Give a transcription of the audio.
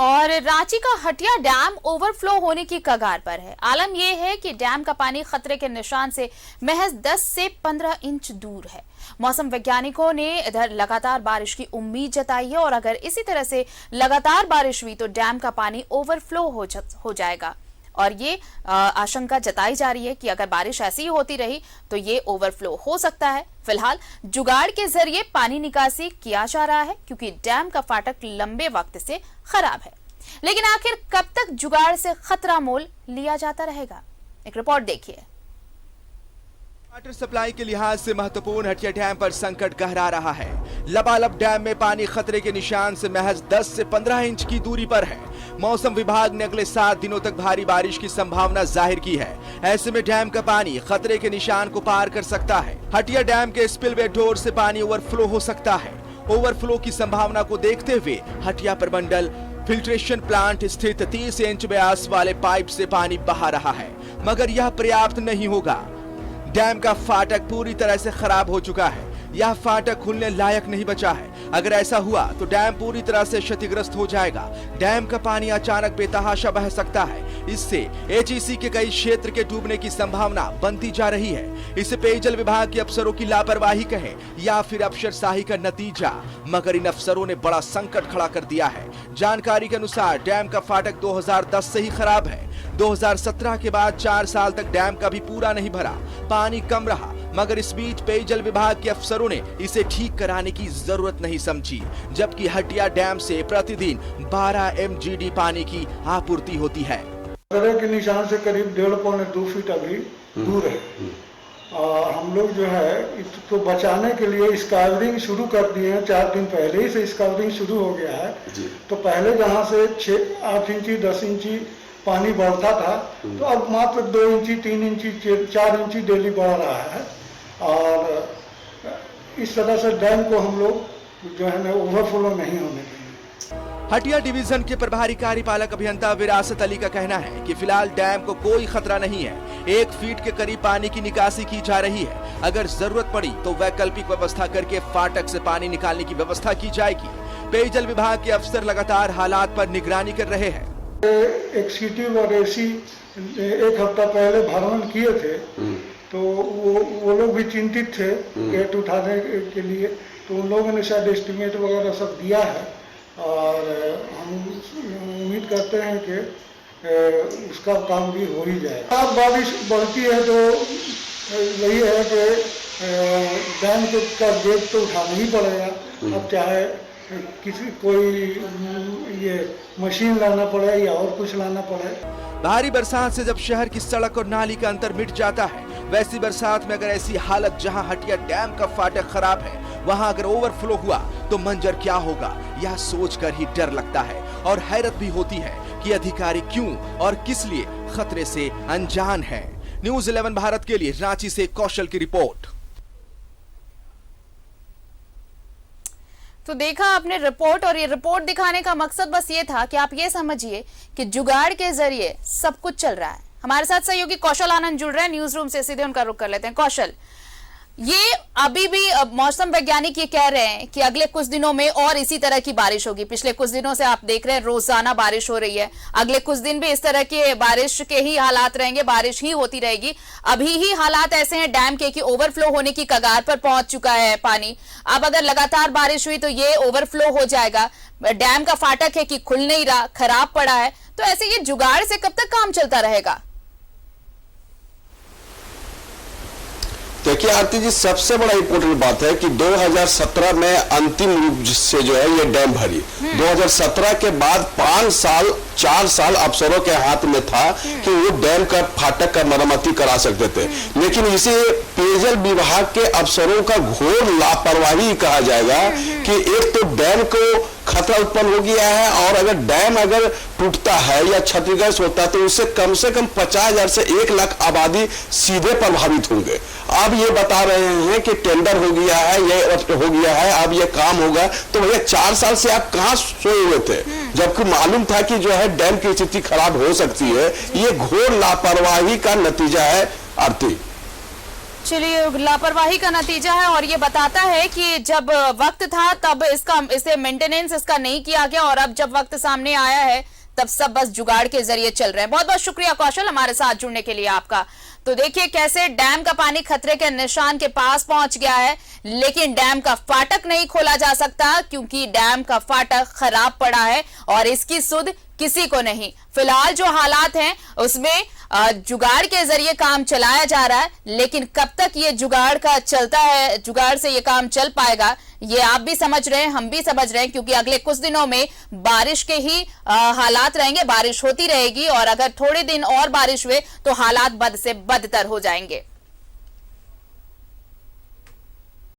और रांची का Hatia dam overflow होने की कगार पर है। आलम यह है कि डैम का पानी खतरे के निशान से महज 10 से 15 इंच दूर है। मौसम वैज्ञानिकों ने इधर लगातार बारिश की उम्मीद जताई है और अगर इसी तरह से लगातार बारिश हुई तो डैम का पानी ओवरफ्लो हो जाएगा और ये आशंका जताई जा रही है कि अगर बारिश ऐसी ही होती रही तो ये ओवरफ्लो हो सकता है। फिलहाल जुगाड़ के जरिए पानी निकासी किया जा रहा है क्योंकि डैम का फाटक लंबे वक्त से खराब है। लेकिन आखिर कब तक जुगाड़ से खतरा मोल लिया जाता रहेगा, एक रिपोर्ट देखिए। वाटर सप्लाई के लिहाज से महत्वपूर्ण हटिया डैम पर संकट गहरा रहा है। लबालब डैम में पानी खतरे के निशान से महज 10 से 15 इंच की दूरी पर है। मौसम विभाग ने अगले 7 दिनों तक भारी बारिश की संभावना जाहिर की है। ऐसे में डैम का पानी खतरे के निशान को पार कर सकता है। हटिया डैम के स्पिलवे डोर से पानी ओवरफ्लो हो सकता है। ओवरफ्लो की संभावना को देखते हुए हटिया प्रमंडल फिल्ट्रेशन प्लांट स्थित 30 इंच व्यास वाले पाइप से पानी बहा रहा है, मगर यह पर्याप्त नहीं होगा। डैम का फाटक पूरी तरह से खराब हो चुका है। यह फाटक खुलने लायक नहीं बचा है। अगर ऐसा हुआ तो डैम पूरी तरह से क्षतिग्रस्त हो जाएगा। डैम का पानी अचानक बेतहाशा बह सकता है। इससे एचईसी के कई क्षेत्र के डूबने की संभावना बनती जा रही है। इसे पेयजल विभाग के अफसरों की लापरवाही कहे या फिर अफसरशाही का नतीजा, मगर इन अफसरों ने बड़ा संकट खड़ा कर दिया है। जानकारी के अनुसार डैम का फाटक 2010 से ही खराब है। 2017 के बाद 4 साल तक डैम का भी पूरा नहीं भरा, पानी कम रहा, मगर इस बीच पेयजल विभाग के अफसरों ने इसे ठीक कराने की जरूरत नहीं समझी, जबकि हटिया डैम से प्रतिदिन 12 MGD पानी की आपूर्ति होती है। खतरे के निशान से करीब 1.5-2 फीट अभी दूर है। हम लोग जो है इसको बचाने के लिए स्कावरिंग शुरू कर दिए हैं। 4 दिन पहले ही से स्कावरिंग शुरू हो गया है। तो पहले जहाँ से 8 इंची 10 इंची पानी बढ़ता था तो अब मात्र 2 इंची 3 इंची 4 इंची डेली बढ़ रहा है। और इस तरह से डैम को हम लोग जो है ना ओवरफ्लो नहीं होने देंगे। हटिया डिवीजन के प्रभारी कार्यपालक अभियंता विरासत अली का कहना है कि फिलहाल डैम को कोई खतरा नहीं है। 1 फीट के करीब पानी की निकासी की जा रही है। अगर जरूरत पड़ी तो वैकल्पिक व्यवस्था करके फाटक से पानी निकालने की व्यवस्था की जाएगी। पेयजल विभाग के अफसर लगातार हालात पर निगरानी कर रहे हैं। एक सिटी और एसी 1 हफ्ता पहले भ्रमण किए थे तो वो लोग भी चिंतित थे गेट उठाने के लिए। तो उन लोगों ने शायद एस्टिमेट वगैरह सब दिया है और हम उम्मीद करते हैं कि उसका काम भी हो ही जाए। अब बारिश बढ़ती है तो यही है कि डैम का गेट तो उठाना ही पड़ेगा। अब चाहे कोई ये मशीन लाना पड़े या और कुछ लाना पड़े। भारी बरसात से जब शहर की सड़क और नाली का अंतर मिट जाता है, वैसी बरसात में अगर ऐसी हालत जहां हटिया डैम का फाटक खराब है वहां अगर ओवरफ्लो हुआ तो मंजर क्या होगा, यह सोचकर ही डर लगता है और हैरत भी होती है कि अधिकारी क्यों और किस लिए खतरे से अनजान है। न्यूज़ 11 भारत के लिए रांची से कौशल की रिपोर्ट। तो देखा आपने रिपोर्ट, और ये रिपोर्ट दिखाने का मकसद बस ये था कि आप ये समझिए कि जुगाड़ के जरिए सब कुछ चल रहा है। हमारे साथ सहयोगी कौशल आनंद जुड़ रहे हैं न्यूज रूम से, सीधे उनका रुख कर लेते हैं। कौशल, ये अभी भी मौसम वैज्ञानिक ये कह रहे हैं कि अगले कुछ दिनों में और इसी तरह की बारिश होगी। पिछले कुछ दिनों से आप देख रहे हैं रोजाना बारिश हो रही है। अगले कुछ दिन भी इस तरह के बारिश के ही हालात रहेंगे, बारिश ही होती रहेगी। अभी ही हालात ऐसे हैं डैम के कि ओवरफ्लो होने की कगार पर पहुंच चुका है पानी। अब अगर लगातार बारिश हुई तो ये ओवरफ्लो हो जाएगा। डैम का फाटक है कि खुल नहीं रहा, खराब पड़ा है। तो ऐसे ये जुगाड़ से कब तक काम चलता रहेगा? देखिए आरती जी, सबसे बड़ा इंपॉर्टेंट बात है कि 2017 में अंतिम रूप से जो है ये डैम भरी। 2017 के बाद 4 साल अफसरों के हाथ में था कि वो डैम का फाटक का मरम्मती करा सकते थे, लेकिन इसे पेयजल विभाग के अफसरों का घोर लापरवाही कहा जाएगा कि एक तो डैम को खतरा उत्पन्न हो गया है और अगर डैम टूटता है या क्षतिग्रस्त होता है तो उससे कम 50,000 से 1 लाख आबादी सीधे प्रभावित होंगे। अब ये बता रहे हैं कि टेंडर हो गया है, ये हो गया है, अब ये काम होगा। तो भैया 4 साल से आप कहां सोए हुए थे, जबकि मालूम था कि जो है डैम की स्थिति खराब हो सकती है। ये घोर लापरवाही का नतीजा है आरती। चलिए, लापरवाही का नतीजा है और ये बताता है कि जब वक्त था तब इसे मेंटेनेंस इसका नहीं किया गया और अब जब वक्त सामने आया है तब सब बस जुगाड़ के जरिए चल रहे हैं। बहुत बहुत शुक्रिया कौशल हमारे साथ जुड़ने के लिए आपका। तो देखिए कैसे डैम का पानी खतरे के निशान के पास पहुंच गया है, लेकिन डैम का फाटक नहीं खोला जा सकता क्योंकि डैम का फाटक खराब पड़ा है और इसकी सुध किसी को नहीं। फिलहाल जो हालात हैं उसमें जुगाड़ के जरिए काम चलाया जा रहा है, लेकिन कब तक ये जुगाड़ का चलता है, जुगाड़ से ये काम चल पाएगा, ये आप भी समझ रहे हैं, हम भी समझ रहे हैं, क्योंकि अगले कुछ दिनों में बारिश के ही हालात रहेंगे, बारिश होती रहेगी और अगर थोड़े दिन और बारिश हुए तो हालात बद से बदतर हो जाएंगे।